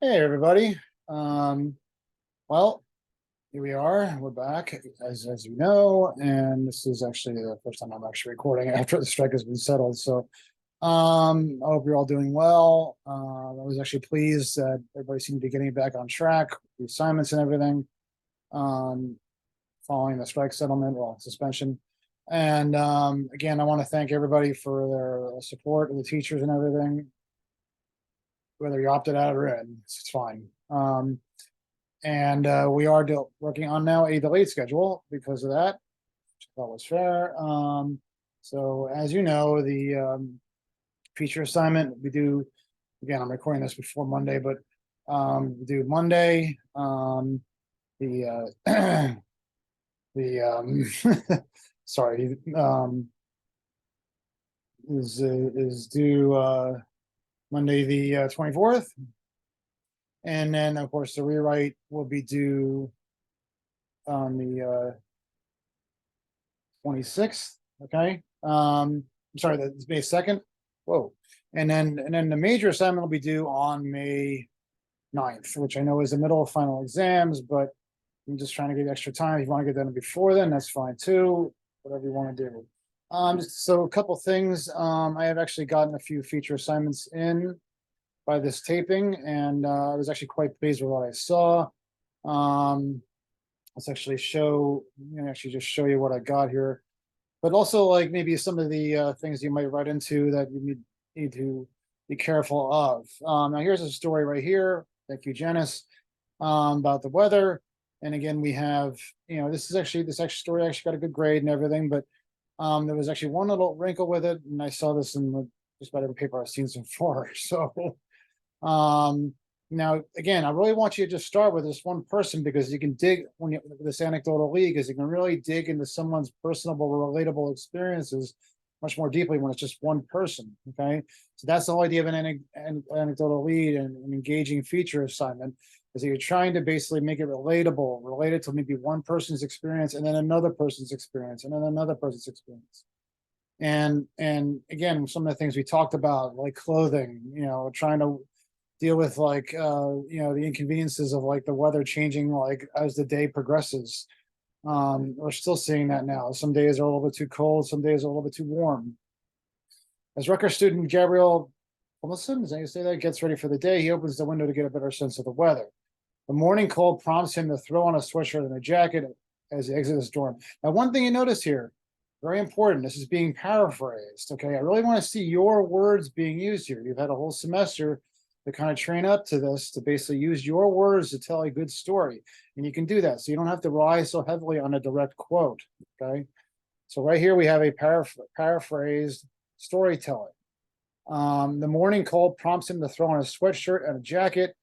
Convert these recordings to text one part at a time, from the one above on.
Hey everybody. Um, well, here we are. We're back as you know, and this is actually the first time I'm actually recording after the strike has been settled. So I hope you're all doing well. I was actually pleased that everybody seemed to be getting back on track, the assignments and everything, um, following the strike settlement, well, suspension. And again, I want to thank everybody for their support and the teachers and everything, whether you opted out or in, it's fine. And we are working on now a delayed schedule because of that, which I thought was fair. So as you know, the feature assignment we do, again, I'm recording this before Monday, but we do Monday, the the sorry, is due Monday the 24th. And then of course the rewrite will be due on the 26th. Okay. I'm sorry, that's May 2nd. Whoa. And then the major assignment will be due on May 9th, which I know is the middle of final exams, but I'm just trying to get extra time. If you want to get done before then, that's fine too. Whatever you want to do. So a couple things. I have actually gotten a few feature assignments in by this taping, and I was actually quite pleased with what I saw. Let's actually actually just show you what I got here, but also like maybe some of the things you might run into that you need to be careful of. Now here's a story right here. Thank you, Janice, about the weather. And again, we have, this actual story actually got a good grade and everything, but there was actually one little wrinkle with it, and I saw this in just about every paper I've seen so far. So now, again, I really want you to just start with this one person because you can dig when you this anecdotal league is you can really dig into someone's personal, relatable experiences much more deeply when it's just one person. Okay, so that's the whole idea of an anecdotal lead and an engaging feature assignment is that you're trying to basically make it relatable, related to maybe one person's experience and then another person's experience and then another person's experience. And again, some of the things we talked about, like clothing, trying to deal with like the inconveniences of like the weather changing like as the day progresses. We're still seeing that now. Some days are a little bit too cold, some days are a little bit too warm. As Rutgers student Gabriel Wilson, is that you say that, gets ready for the day, he opens the window to get a better sense of the weather. The morning cold prompts him to throw on a sweatshirt and a jacket as he exits his dorm. Now, one thing you notice here, very important, this is being paraphrased. Okay, I really want to see your words being used here. You've had a whole semester to kind of train up to this, to basically use your words to tell a good story. And you can do that. So you don't have to rely so heavily on a direct quote. Okay. So right here we have a paraphrased storytelling. The morning cold prompts him to throw on a sweatshirt and a jacket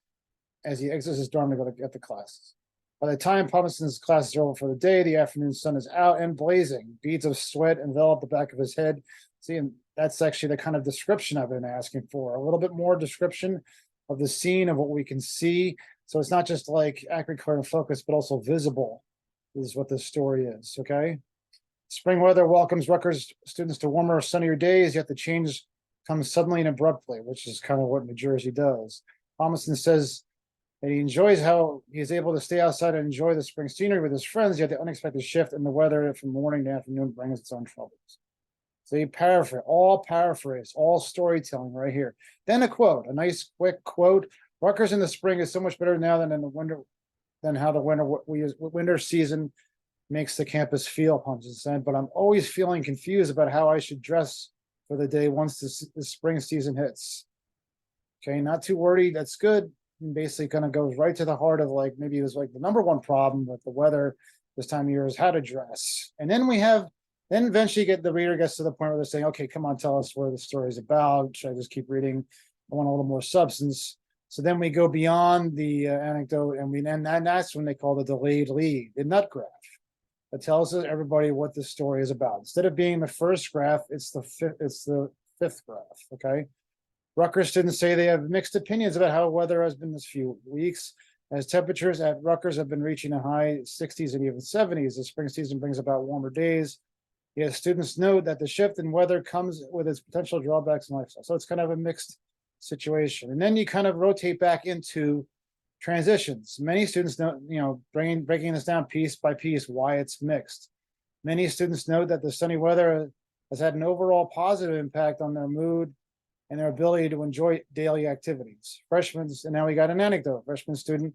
as he exits his dorm to go to get the classes. By the time Puminson's classes are over for the day, the afternoon sun is out and blazing. Beads of sweat envelop the back of his head. See, and that's actually the kind of description I've been asking for. A little bit more description of the scene, of what we can see. So it's not just like accurate, clear, and focus, but also visible. This is what this story is, okay? Spring weather welcomes Rutgers students to warmer, sunnier days, yet the change comes suddenly and abruptly, which is kind of what New Jersey does. Thomason says and he enjoys how he is able to stay outside and enjoy the spring scenery with his friends, yet the unexpected shift in the weather from morning to afternoon brings its own troubles. So he paraphrase, all storytelling right here. Then a quote, a nice quick quote. Rutgers in the spring is so much better now than in the winter, than how the winter season makes the campus feel, Pumpkin said, but I'm always feeling confused about how I should dress for the day once the spring season hits. Okay, not too wordy. That's good. And basically kind of goes right to the heart of like maybe it was like the number one problem with the weather this time of year is how to dress. And then then eventually the reader gets to the point where they're saying, okay, come on, tell us where the story is about. Should I just keep reading? I want a little more substance. So then we go beyond the anecdote, and that's when they call the delayed lead, the nut graph. That tells everybody what the story is about. Instead of being the first graph, it's the fifth graph. Okay. Rutgers students say they have mixed opinions about how weather has been this few weeks, as temperatures at Rutgers have been reaching a high 60s and even 70s. The spring season brings about warmer days. Yet students note that the shift in weather comes with its potential drawbacks in lifestyle. So it's kind of a mixed situation. And then you kind of rotate back into transitions. Many students know, breaking this down piece by piece, why it's mixed. Many students note that the sunny weather has had an overall positive impact on their mood and their ability to enjoy daily activities. Freshmen, and now we got an anecdote. Freshman student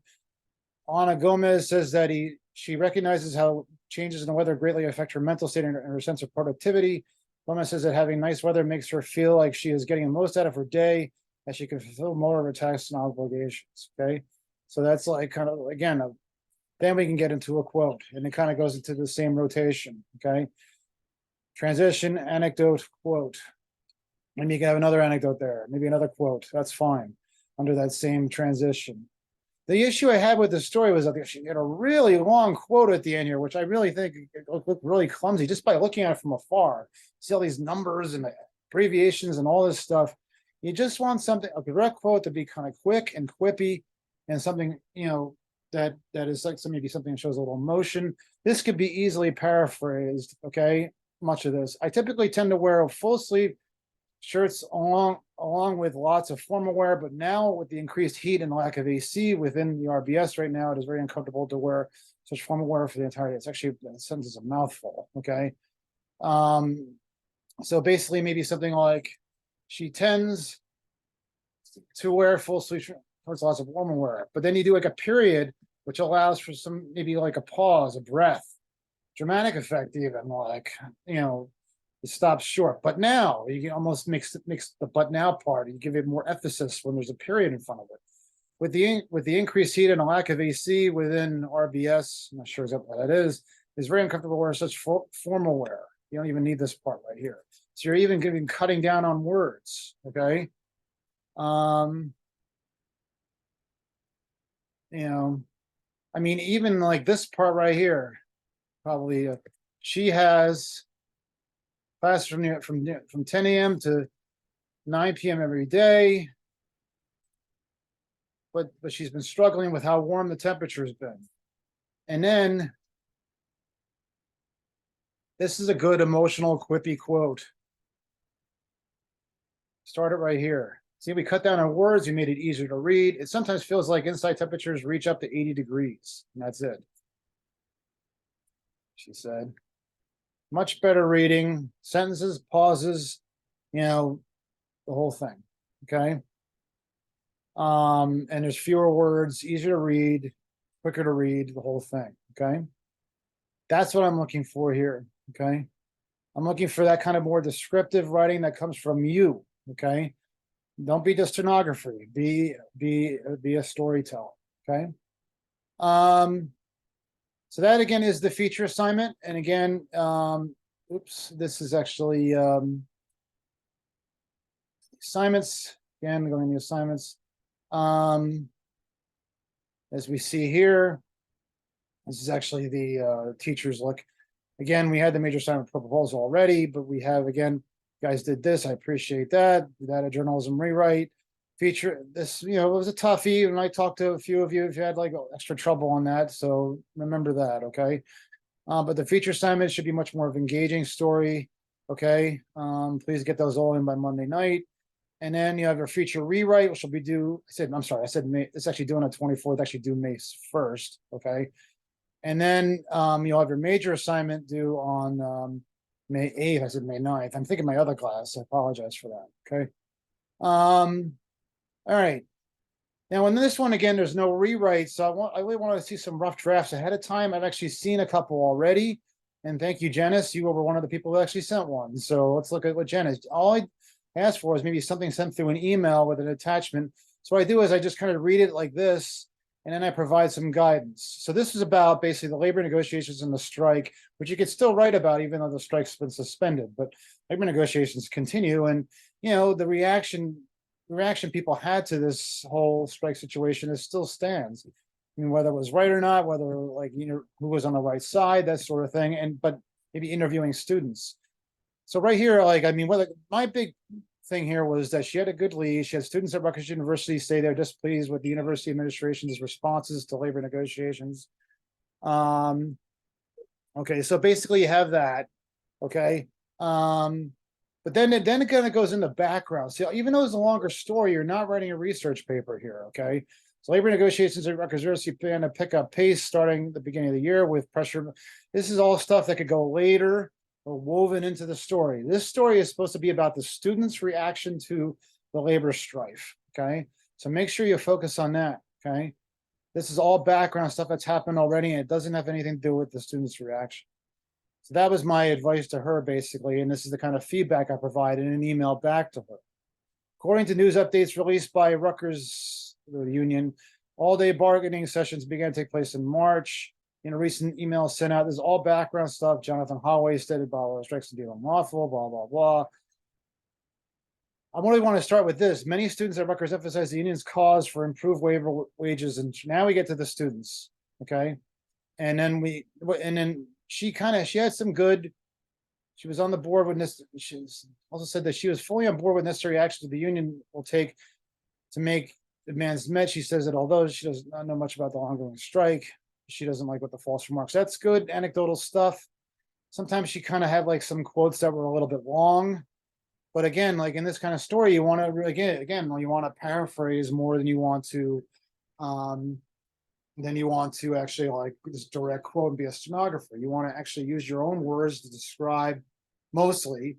Ana Gomez says that she recognizes how changes in the weather greatly affect her mental state and her sense of productivity. Gomez says that having nice weather makes her feel like she is getting the most out of her day, as she can fulfill more of her tasks and obligations. Okay, so that's like kind of, again, then we can get into a quote, and it kind of goes into the same rotation. Okay, transition, anecdote, quote. Maybe you can have another anecdote there, maybe another quote. That's fine under that same transition. The issue I had with the story was that she had a really long quote at the end here, which I really think looked really clumsy just by looking at it from afar. See all these numbers and abbreviations and all this stuff. You just want something, a direct quote to be kind of quick and quippy, and something, that is like maybe something that shows a little emotion. This could be easily paraphrased. Okay, much of this. I typically tend to wear a full sleeve shirts along with lots of formal wear, but now with the increased heat and lack of AC within the RBS right now, it is very uncomfortable to wear such formal wear for the entire day. It's actually, the sentence is a mouthful. Okay, so basically maybe something like, she tends to wear full sleeve shirts, lots of formal wear, but then you do like a period, which allows for some, maybe like a pause, a breath, dramatic effect, even like, it stops short. But now you can almost mix the but now part. You give it more emphasis when there's a period in front of it. With the increased heat and a lack of AC within RBS, I'm not sure exactly what that is very uncomfortable to wear such formal wear. You don't even need this part right here. So you're even cutting down on words. Okay. I mean, even like this part right here, probably she has class from 10 a.m. to 9 p.m. every day, but she's been struggling with how warm the temperature has been. And then this is a good emotional quippy quote. Start it right here. See, we cut down on words, we made it easier to read. It sometimes feels like inside temperatures reach up to 80 degrees, and that's it, she said. Much better reading, sentences, pauses, the whole thing. Okay. And there's fewer words, easier to read, quicker to read, the whole thing. Okay. That's what I'm looking for here. Okay. I'm looking for that kind of more descriptive writing that comes from you. Okay. Don't be just stenography. Be a storyteller. Okay. So that again is the feature assignment. And again, oops, this is actually assignments. Again, going to the assignments. As we see here, this is actually the teacher's look. Again, we had the major assignment proposal already, but we have, again, guys did this. I appreciate that. Data journalism rewrite. Feature this, it was a toughie, and I talked to a few of you if you had like extra trouble on that. So remember that, okay? But the feature assignment should be much more of an engaging story. Okay. Please get those all in by Monday night. And then you have your feature rewrite, which will be due. I said May. It's actually due on the 24th, actually due May 1st. Okay. And then you'll have your major assignment due on May 8th. I said May 9th. I'm thinking my other class. I apologize for that. Okay. All right. Now, in this one, again, there's no rewrite. So I really want to see some rough drafts ahead of time. I've actually seen a couple already. And thank you, Janice. You were one of the people who actually sent one. So let's look at what Janice. All I asked for is maybe something sent through an email with an attachment. So what I do is I just kind of read it like this, and then I provide some guidance. So this is about basically the labor negotiations and the strike, which you could still write about even though the strike's been suspended. But labor negotiations continue, and the reaction people had to this whole strike situation is still stands. I mean, whether it was right or not, whether who was on the right side, that sort of thing, but maybe interviewing students. So right here, my big thing here was that she had a good lead. She had students at Rutgers University say they're displeased with the university administration's responses to labor negotiations. Okay, so basically you have that. Okay. But then it kind of goes into background. See, even though it's a longer story, you're not writing a research paper here, okay? So labor negotiations at Rutgers University plan to pick up pace starting the beginning of the year with pressure. This is all stuff that could go later or woven into the story. This story is supposed to be about the students' reaction to the labor strife, okay? So make sure you focus on that, okay? This is all background stuff that's happened already, and it doesn't have anything to do with the students' reaction. So that was my advice to her, basically, and this is the kind of feedback I provided in an email back to her. According to news updates released by Rutgers, the union, all-day bargaining sessions began to take place in March. In a recent email sent out, this is all background stuff. Jonathan Holloway stated, blah, blah, strikes and deal unlawful, blah, blah, blah. I really want to start with this. Many students at Rutgers emphasize the union's cause for improved wages, and now we get to the students, okay? And then she had some good. She was on the board with this. She also said that she was fully on board with necessary actions the union will take to make demands met. She says that although she does not know much about the ongoing strike, she doesn't like what the false remarks. That's good anecdotal stuff. Sometimes she kind of had like some quotes that were a little bit long. But again, like in this kind of story, you want to again, you want to paraphrase more than you want to actually like this direct quote and be a stenographer. You want to actually use your own words to describe mostly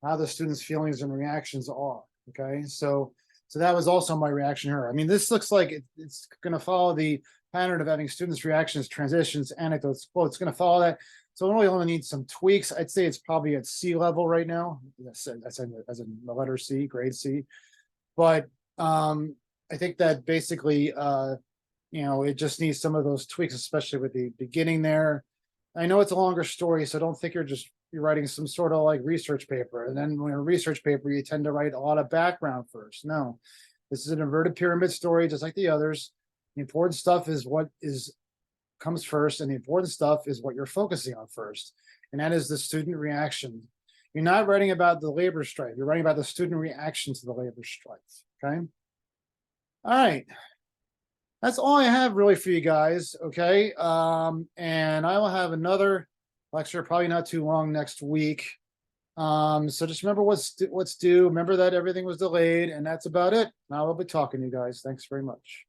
how the students' feelings and reactions are. Okay, so that was also my reaction to her. I mean, this looks like it's going to follow the pattern of having students' reactions, transitions, anecdotes, quotes. It's going to follow that. So it really only needs some tweaks. I'd say it's probably at C level right now. That's as in the letter C, grade C. But I think that basically it just needs some of those tweaks, especially with the beginning there. I know it's a longer story, so don't think you're writing some sort of like research paper. And then when a research paper, you tend to write a lot of background first. No, this is an inverted pyramid story, just like the others. The important stuff is what comes first, and the important stuff is what you're focusing on first, and that is the student reaction. You're not writing about the labor strike, you're writing about the student reaction to the labor strike. Okay, all right, that's all I have really for you guys. Okay, and I will have another lecture, probably not too long, next week. So just remember what's due. Remember that everything was delayed, and that's about it. Now I'll be talking to you guys. Thanks very much.